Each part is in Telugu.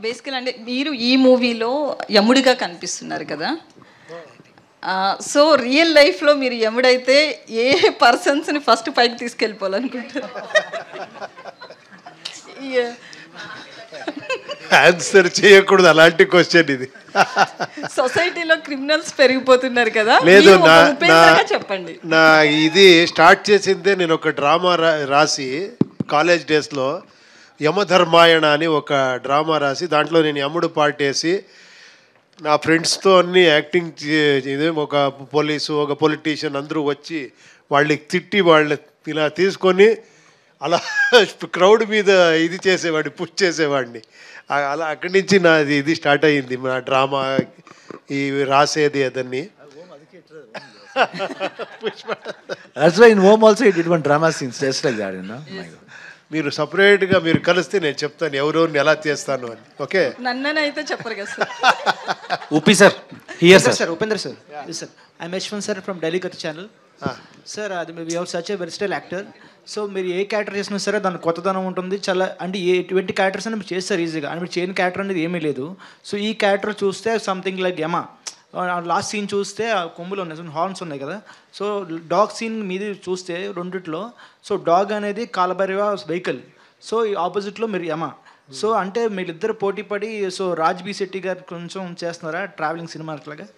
బేసికల్ అంటే మీరు ఈ మూవీలో యముడిగా కనిపిస్తున్నారు కదా. సో రియల్ లైఫ్లో మీరు యముడైతే ఏ పర్సన్స్ని ఫస్ట్ పైకి తీసుకెళ్ళిపోవాలనుకుంటారు? ఆన్సర్ చేయకూడదు అలాంటి క్వశ్చన్ ఇది. సొసైటీలో క్రిమినల్స్ పెరిగిపోతున్నారు కదా, లేదు చెప్పండి. నా ఇది స్టార్ట్ చేసిందే నేను ఒక డ్రామా రాసి కాలేజ్ డేస్లో యమధర్మాయణ అని ఒక డ్రామా రాసి దాంట్లో నేను యముడు పాటేసి నా ఫ్రెండ్స్తో అన్ని యాక్టింగ్ ఒక పోలీసు ఒక పొలిటీషియన్ అందరూ వచ్చి వాళ్ళకి తిట్టి వాళ్ళని ఇలా తీసుకొని అలా క్రౌడ్ మీద ఇది చేసేవాడిని, పుష్ చేసేవాడిని. అలా అక్కడి నుంచి నాది ఇది స్టార్ట్ అయ్యింది నా డ్రామా ఈ రాసేది అదన్నీ. మీరు సపరేట్గా మీరు కలిస్తే నేను చెప్తాను ఎవరెవరిని ఎలా చేస్తాను అని. ఓకే, నన్నైతే చెప్పరు కదా sir. Upi sir, here sir. Upender sir, sir I'm Yashwant sir from Delhi Katha channel. Sir అది we have such a versatile actor. So మీరు ఏ క్యారెక్టర్ చేసినా సరే దాని కొత్తదనం ఉంటుంది చాలా. అంటే ఎటువంటి క్యారెక్టర్స్ అని మీరు చేస్తారు ఈజీగా, అని మీరు చేయని క్యారెక్టర్ అనేది ఏమీ లేదు. సో ఈ క్యారెక్టర్ చూస్తే సంథింగ్ లైక్ యమ. లాస్ట్ సీన్ చూస్తే కొమ్ములు ఉన్నాయి, హార్న్స్ ఉన్నాయి కదా. సో డాగ్ సీన్ మీద చూస్తే రెండిట్లో, సో డాగ్ అనేది కాలభైరవ వెహికల్, సో ఈ ఆపోజిట్లో మీరు యమ. సో అంటే మీరిద్దరు పోటీ పడి, సో రాజ్ బి శెట్టి గారు కొంచెం చేస్తున్నారా ట్రావెలింగ్ సినిమా అట్లాగా?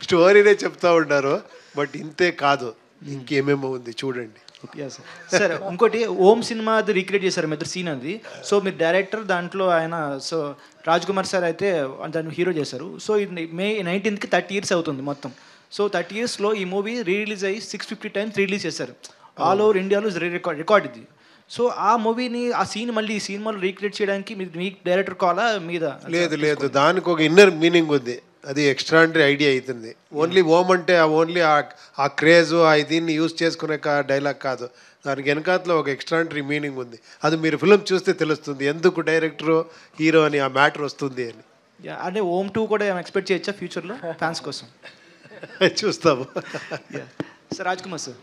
స్టోరీనే చెప్తా ఉన్నారు, బట్ ఇంతే కాదు, ఇంకేమేమో ఉంది చూడండి. సార్ ఇంకోటి ఓం సినిమా అది రీక్రియేట్ చేశారు మీ ఇద్దరు సీన్ అది. సో మీరు డైరెక్టర్, దాంట్లో ఆయన సో రాజ్ కుమార్ సార్ అయితే దాన్ని హీరో చేశారు. సో ఇది May 19th 30 years అవుతుంది మొత్తం. సో 30 yearsలో ఈ మూవీ రిలీజ్ అయ్యి 650 times రిలీజ్ చేశారు ఆల్ ఓవర్ ఇండియాలో. రికార్డ్ ఇది. సో ఆ మూవీని ఆ సీన్ మళ్ళీ ఈ సినిమాలో రీక్రియేట్ చేయడానికి మీ డైరెక్టర్ కాలా మీద? లేదు, దానికి ఒక ఇన్నర్ మీనింగ్ ఉంది, అది ఎక్స్ట్రాండరీ ఐడియా అవుతుంది. ఓన్లీ ఓం అంటే ఓన్లీ ఆ క్రేజ్ దీన్ని యూజ్ చేసుకునే డైలాగ్ కాదు, దానికి వెనకాతలో ఒక ఎక్స్ట్రాండరీ మీనింగ్ ఉంది. అది మీరు ఫిల్మ్ చూస్తే తెలుస్తుంది ఎందుకు డైరెక్టరు హీరో అని ఆ మ్యాటర్ వస్తుంది అని. అంటే ఓం 2 కూడా ఎక్స్పెక్ట్ చేయొచ్చా ఫ్యూచర్లో ఫ్యాన్స్ కోసం? చూస్తాము. Sir Raj Kumar sir.